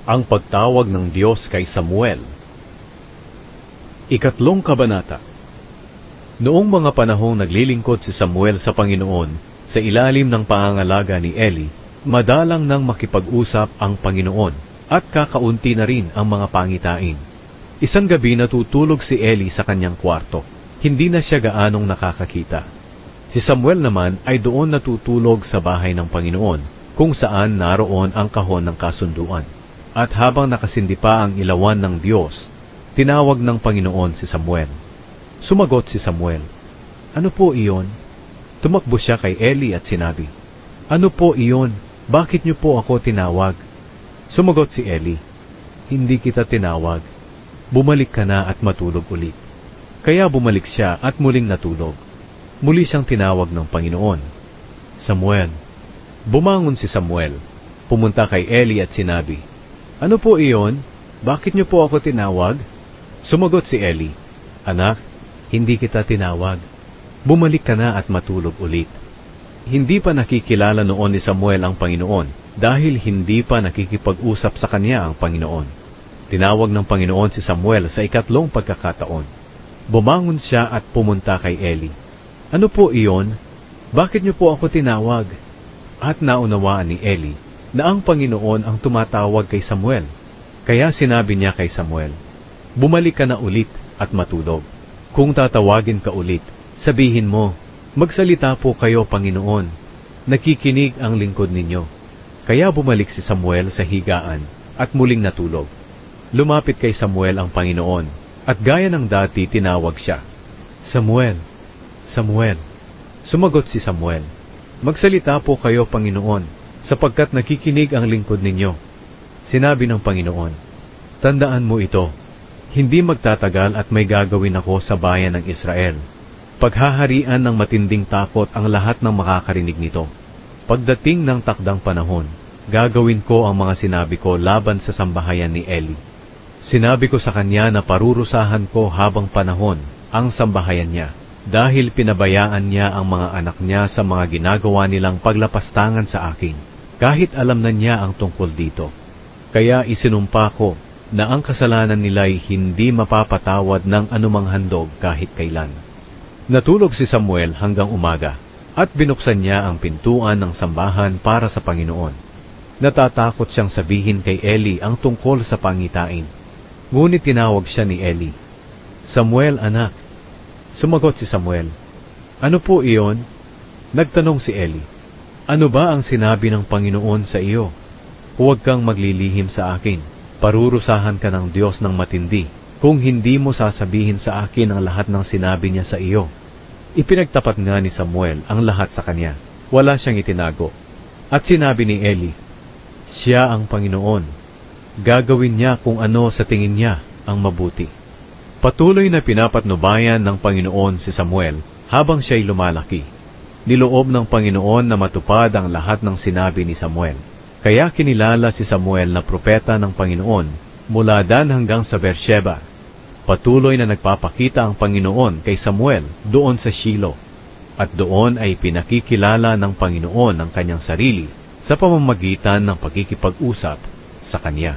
Ang pagtawag ng Diyos kay Samuel. Ikatlong kabanata. Noong mga panahong naglilingkod si Samuel sa Panginoon sa ilalim ng pangangalaga ni Eli, madalang nang makipag-usap ang Panginoon at kakaunti na rin ang mga pangitain. Isang gabi natutulog si Eli sa kanyang kwarto. Hindi na siya gaanong nakakakita. Si Samuel naman ay doon natutulog sa bahay ng Panginoon kung saan naroon ang kahon ng kasunduan. At habang nakasindi pa ang ilawan ng Diyos, tinawag ng Panginoon si Samuel. Sumagot si Samuel, "Ano po iyon?" Tumakbo siya kay Eli at sinabi, "Ano po iyon? Bakit niyo po ako tinawag?" Sumagot si Eli, "Hindi kita tinawag. Bumalik ka na at matulog ulit." Kaya bumalik siya at muling natulog. Muli siyang tinawag ng Panginoon, "Samuel." Bumangon si Samuel, pumunta kay Eli at sinabi, "Ano po iyon? Bakit niyo po ako tinawag?" Sumagot si Eli, "Anak, hindi kita tinawag. Bumalik ka na at matulog ulit." Hindi pa nakikilala noon ni Samuel ang Panginoon dahil hindi pa nakikipag-usap sa kanya ang Panginoon. Tinawag ng Panginoon si Samuel sa ikatlong pagkakataon. Bumangon siya at pumunta kay Eli. "Ano po iyon? Bakit niyo po ako tinawag?" At naunawaan ni Eli na ang Panginoon ang tumatawag kay Samuel. Kaya sinabi niya kay Samuel, "Bumalik ka na ulit at matulog. Kung tatawagin ka ulit, sabihin mo, 'Magsalita po kayo, Panginoon. Nakikinig ang lingkod ninyo.'" Kaya bumalik si Samuel sa higaan at muling natulog. Lumapit kay Samuel ang Panginoon at gaya ng dati tinawag siya, "Samuel, Samuel." Sumagot si Samuel, "Magsalita po kayo, Panginoon, sapagkat nakikinig ang lingkod ninyo." Sinabi ng Panginoon, "Tandaan mo ito, hindi magtatagal at may gagawin ako sa bayan ng Israel. Paghaharian ng matinding takot ang lahat ng makakarinig nito. Pagdating ng takdang panahon, gagawin ko ang mga sinabi ko laban sa sambahayan ni Eli. Sinabi ko sa kanya na parurusahan ko habang panahon ang sambahayan niya, dahil pinabayaan niya ang mga anak niya sa mga ginagawa nilang paglapastangan sa akin, kahit alam na niya ang tungkol dito. Kaya isinumpa ko na ang kasalanan nila'y hindi mapapatawad ng anumang handog kahit kailan." Natulog si Samuel hanggang umaga, at binuksan niya ang pintuan ng sambahan para sa Panginoon. Natatakot siyang sabihin kay Eli ang tungkol sa pangitain. Ngunit tinawag siya ni Eli, "Samuel, anak." Sumagot si Samuel, "Ano po iyon?" Nagtanong si Eli, "Ano ba ang sinabi ng Panginoon sa iyo? Huwag kang maglilihim sa akin. Parurusahan ka ng Diyos ng matindi kung hindi mo sasabihin sa akin ang lahat ng sinabi niya sa iyo." Ipinagtapat nga ni Samuel ang lahat sa kanya. Wala siyang itinago. At sinabi ni Eli, "Siya ang Panginoon. Gagawin niya kung ano sa tingin niya ang mabuti." Patuloy na pinapatnubayan ng Panginoon si Samuel habang siya'y lumalaki. Niloob ng Panginoon na matupad ang lahat ng sinabi ni Samuel. Kaya kinilala si Samuel na propeta ng Panginoon mula Dan hanggang sa Beersheba. Patuloy na nagpapakita ang Panginoon kay Samuel doon sa Shilo. At doon ay pinakikilala ng Panginoon ang kanyang sarili sa pamamagitan ng pagkikipag-usap sa kanya.